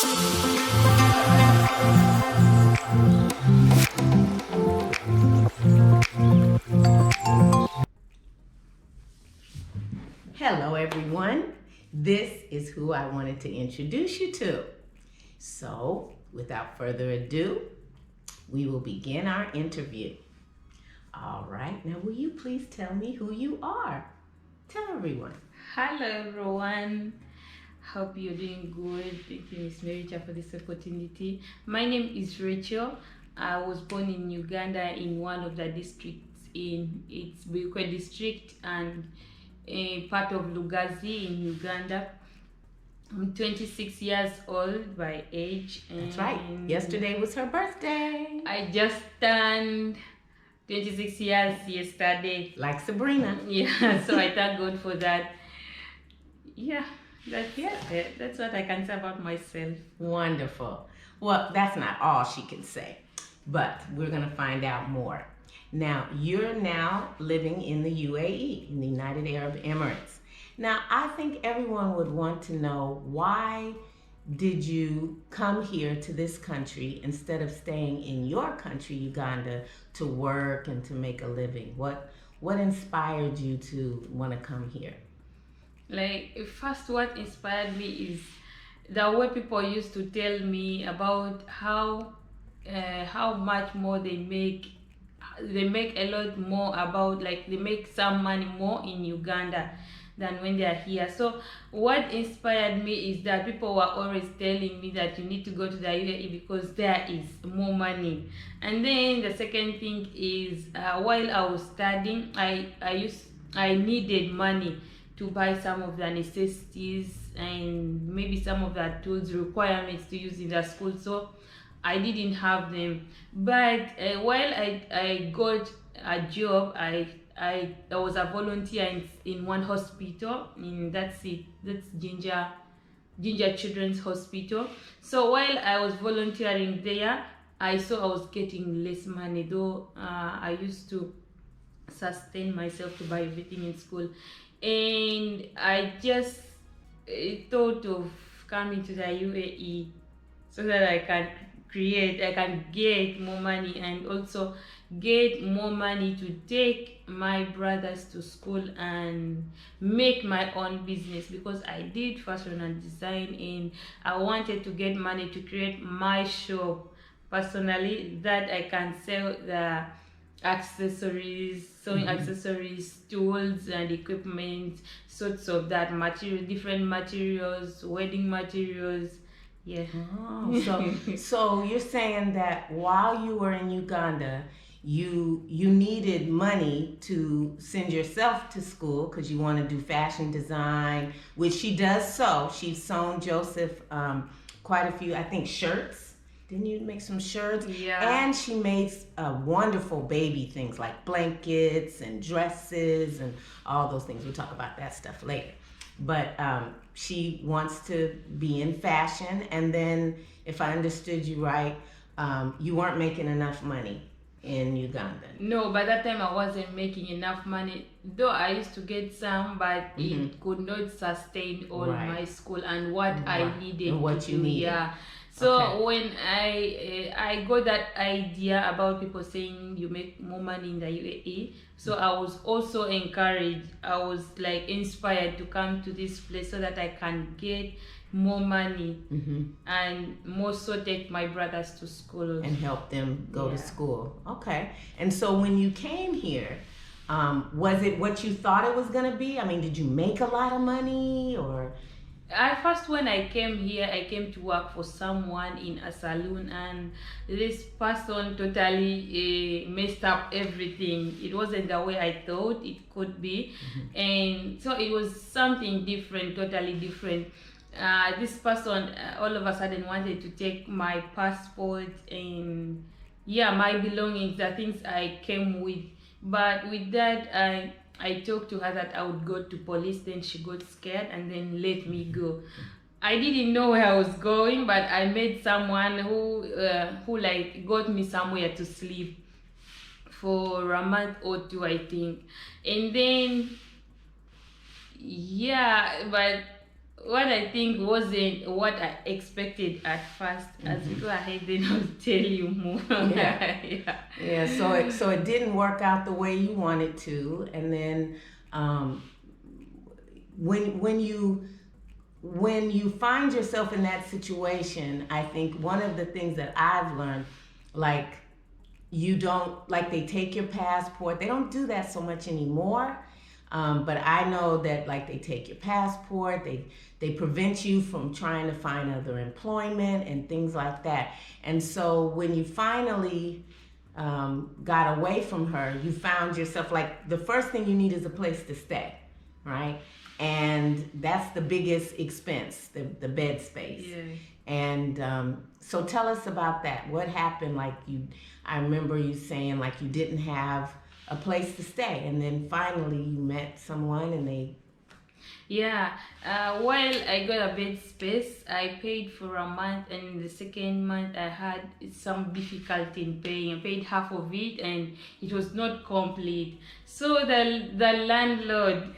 Hello, everyone. This is who I wanted to introduce you to. So, without further ado, we will begin our interview. All right, now will you please tell me who you are? Tell everyone. Hello everyone. Hope you're doing good. Thank you, Miss Rachael, for this opportunity. My name is Rachael. I was born in Uganda in one of the districts in its Bukwe district and a part of Lugazi in Uganda. I'm 26 years old by age. That's right. Yesterday was her birthday. I just turned 26 years yesterday. Like Sabrina. Yeah, so I thank God for that. Yeah, that's what I can say about myself. Wonderful. Well, that's not all she can say, but we're going to find out more. Now, you're now living in the UAE, in the United Arab Emirates. Now, I think everyone would want to know, why did you come here to this country instead of staying in your country, Uganda, to work and to make a living? What inspired you to want to come here? Like, first, what inspired me is the way people used to tell me about how much more they make. They make a lot more, about like they make some money more in Uganda than when they are here. So what inspired me is that people were always telling me that you need to go to the UAE because there is more money. And then the second thing is, while I was studying, I needed money to buy some of the necessities and maybe some of the tools requirements to use in the school. So I didn't have them. But while I got a job, I was a volunteer in one hospital, that's Ginger Children's Hospital. So while I was volunteering there, I saw I was getting less money, though I used to sustain myself to buy everything in school. And I just thought of coming to the UAE so that I can get more money and also get more money to take my brothers to school and make my own business, because I did fashion and design and I wanted to get money to create my shop personally, that I can sell the accessories, sewing accessories, tools and equipment, sorts of that material, different materials, wedding materials. Yeah. Oh, so you're saying that while you were in Uganda, you needed money to send yourself to school because you want to do fashion design, which she does sew. She's sewn Joseph quite a few, I think, shirts. Didn't you make some shirts? Yeah. And she makes wonderful baby things like blankets and dresses and all those things. We'll talk about that stuff later. But she wants to be in fashion, and then, if I understood you right, you weren't making enough money in Uganda. No, by that time I wasn't making enough money, though I used to get some, but it could not sustain all my school and what I needed and what to you do. needed. Yeah. So when I got that idea about people saying you make more money in the UAE, so I was also encouraged. I was like inspired to come to this place so that I can get more money and more so take my brothers to school and help them go to school. Okay. And so when you came here, was it what you thought it was going to be? I mean, did you make a lot of money, or? When I came here, I came to work for someone in a saloon, and this person totally messed up everything. It wasn't the way I thought it could be, and so it was something different, totally different. This person all of a sudden wanted to take my passport and my belongings, the things I came with. But with that, I talked to her that I would go to police. Then she got scared and then let me go. I didn't know where I was going, but I met someone who like got me somewhere to sleep for a month or two, I think. And then but what I think wasn't what I expected at first. As we go ahead, then I'll tell you more. Yeah. Yeah. Yeah, so it didn't work out the way you wanted to, and then um, when you find yourself in that situation, I think one of the things that I've learned, like you don't like they take your passport. They don't do that so much anymore. But I know that like they take your passport, they prevent you from trying to find other employment and things like that. And so when you finally got away from her, you found yourself like the first thing you need is a place to stay, right? And that's the biggest expense, the bed space. Yeah. And so tell us about that. What happened? Like I remember you saying like you didn't have a place to stay, and then finally you met someone, and they. Yeah, while I got a bed space, I paid for a month, and in the second month, I had some difficulty in paying. I paid half of it, and it was not complete. So the landlord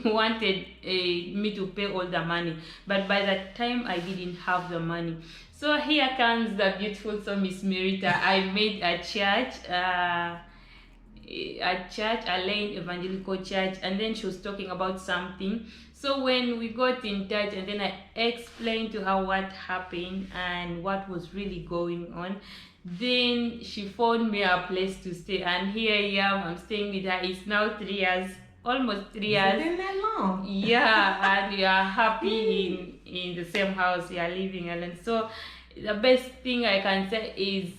wanted me to pay all the money, but by that time, I didn't have the money. So here comes the beautiful so Miss Merita. I made a church. A Lane Evangelical Church, and then she was talking about something. So when we got in touch, and then I explained to her what happened and what was really going on, then she found me a place to stay, and here I am. I'm staying with her. It's now 3 years, almost 3 years. It's been that long. Yeah, and we are happy in the same house. We are living alone. So the best thing I can say is.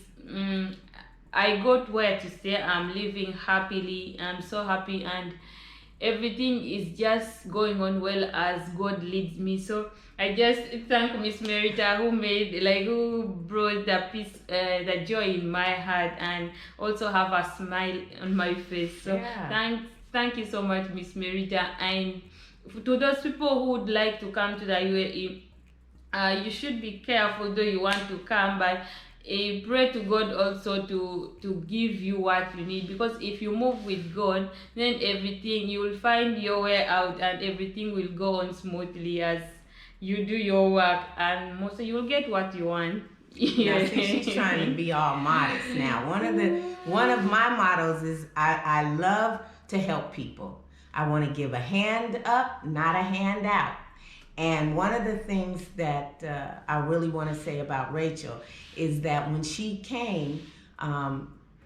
I got where to stay. I'm living happily. I'm so happy, and everything is just going on well as God leads me. So I just thank Miss Merita who brought the peace, the joy in my heart, and also have a smile on my face. So yeah. thank you so much, Miss Merita. And to those people who would like to come to the UAE, you should be careful though you want to come, but pray to God also to give you what you need, because if you move with God, then everything you will find your way out, and everything will go on smoothly as you do your work, and mostly you will get what you want. Now, see, she's trying to be all modest now. One of my mottos is I love to help people. I want to give a hand up, not a hand out. And one of the things that I really want to say about Rachael is that when she came,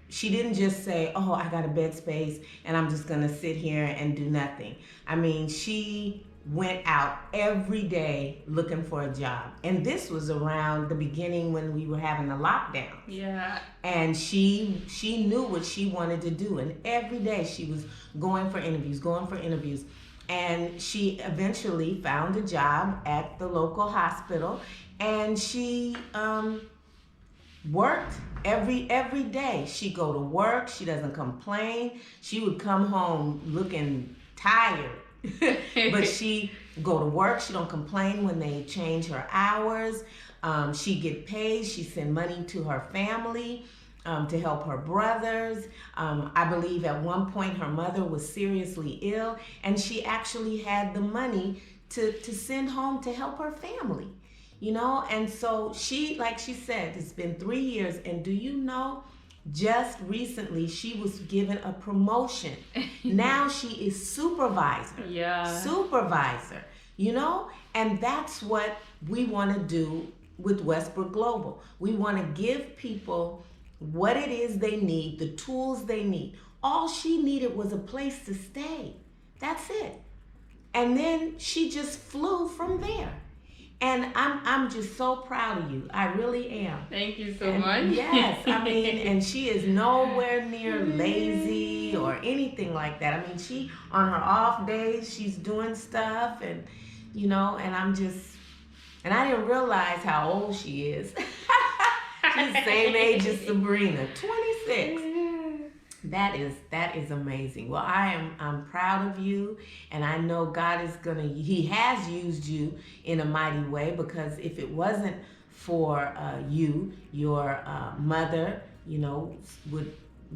she didn't just say, oh, I got a bed space and I'm just going to sit here and do nothing. I mean, she went out every day looking for a job. And this was around the beginning when we were having the lockdown. Yeah. And she knew what she wanted to do. And every day she was going for interviews. And she eventually found a job at the local hospital, and she worked every day. She'd go to work. She doesn't complain. She would come home looking tired, but she go to work. She don't complain when they change her hours. She get paid. She send money to her family. To help her brothers. I believe at one point her mother was seriously ill, and she actually had the money to send home to help her family, and so she, like she said, it's been 3 years, and do you know, just recently she was given a promotion. Now she is supervisor. Yeah. Supervisor, and that's what we want to do with Westbrook Global. We want to give people what it is they need, the tools they need. All she needed was a place to stay. That's it. And then she just flew from there. And I'm just so proud of you. I really am. Thank you so much. Yes, I mean, and she is nowhere near lazy or anything like that. I mean, she, on her off days, she's doing stuff, and and and I didn't realize how old she is. She's the same age as Sabrina, 26. That is amazing. Well, I'm proud of you, and I know God He has used you in a mighty way, because if it wasn't for you, your mother,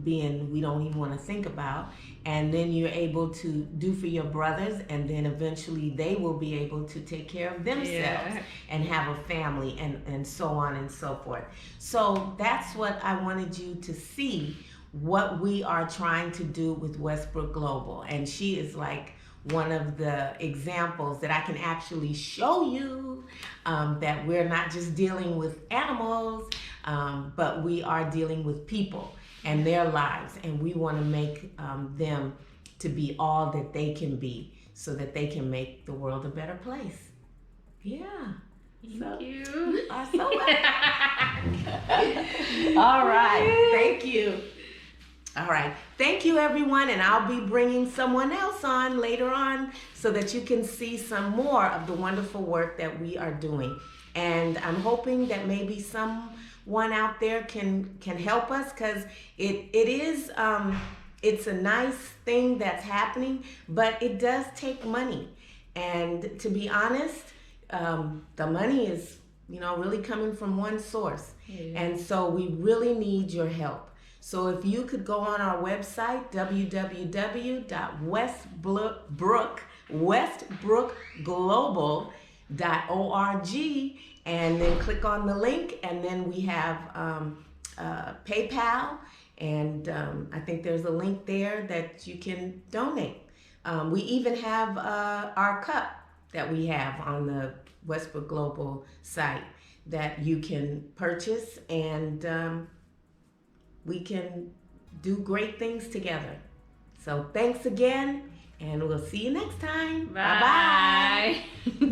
being we don't even want to think about, and then you're able to do for your brothers, and then eventually they will be able to take care of themselves and have a family, and so on and so forth. So that's what I wanted you to see, what we are trying to do with Westbrook Global. And she is like one of the examples that I can actually show you, that we're not just dealing with animals, but we are dealing with people and their lives, and we want to make them to be all that they can be, so that they can make the world a better place. Yeah. Thank you. You are so welcome. All right. Thank you. All right. Thank you, everyone. And I'll be bringing someone else on later on so that you can see some more of the wonderful work that we are doing. And I'm hoping that maybe someone out there can help us, because it's a nice thing that's happening, but it does take money. And to be honest, the money is, really coming from one source. Yeah. And so we really need your help. So if you could go on our website, www.westbrookglobal.org, and then click on the link, and then we have PayPal, and I think there's a link there that you can donate. We even have our cup that we have on the Westbrook Global site that you can purchase, and we can do great things together. So thanks again, and we'll see you next time. Bye. Bye.